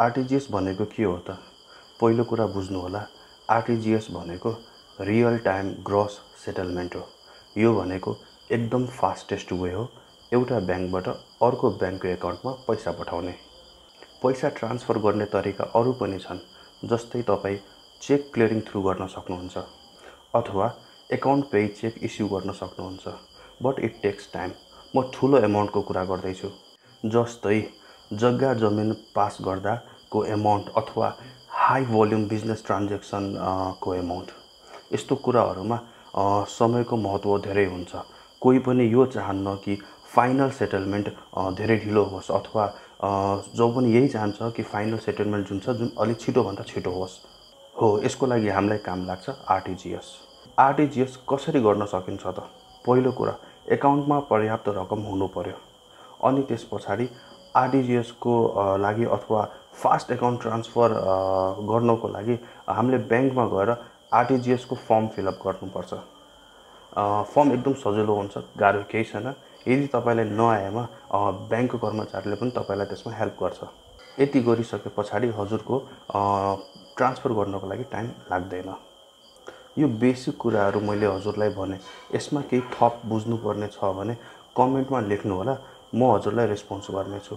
RTGS भनेको के हो त? पहिलो कुरा बुझ्नु होला, आरटीजीएस भनेको रियल टाइम ग्रस सेटलमेन्ट हो। यो भनेको एकदम फास्टेस्ट वे हो एउटा ब्याङ्कबाट अर्को ब्याङ्कको एकाउन्टमा पैसा पठाउने। पैसा ट्रान्सफर गर्ने तरिका अरू पनि छन्, जस्तै तपाईँ चेक क्लियरिङ थ्रु गर्न सक्नुहुन्छ अथवा एकाउन्ट पे चेक इस्यु गर्न सक्नुहुन्छ। But it takes time. म ठुलो एमाउन्टको कुरा गर्दैछु, जस्तै जग्गा जमिन पास गर्दाको एमाउन्ट अथवा हाई भोल्युम बिजनेस ट्रान्ज्याक्सन को एमाउन्ट। यस्तो कुराहरूमा समयको महत्त्व धेरै हुन्छ। कोही पनि यो चाहन्न कि फाइनल सेटलमेन्ट धेरै ढिलो होस् अथवा जो पनि यही चाहन्छ कि फाइनल सेटलमेन्ट जुन अलिक छिटोभन्दा छिटो होस्। हो, यसको लागि हामीलाई काम लाग्छ आरटीजीएस। आरटीजीएस कसरी गर्न सकिन्छ त? पहिलो कुरा, एकाउन्टमा पर्याप्त रकम हुनु पर्यो। अनि त्यस पछाडि आरटीजीएसको लागि अथवा फास्ट एकाउन्ट ट्रान्सफर गर्नको लागि हामीले ब्याङ्कमा गएर आरटीजीएसको फर्म फिलअप गर्नुपर्छ। फर्म एकदम सजिलो हुन्छ, गाह्रो केही छैन। यदि तपाईँलाई नआएमा ब्याङ्कको कर्मचारीले पनि तपाईँलाई त्यसमा हेल्प गर्छ। यति गरिसके पछाडि हजुरको ट्रान्सफर गर्नको लागि टाइम लाग्दैन। यो बेसिक कुराहरू मैले हजुरलाई भने। यसमा केही थप बुझ्नुपर्ने छ भने कमेन्टमा लेख्नु होला, म हजुरलाई रेस्पोन्स गर्नेछु।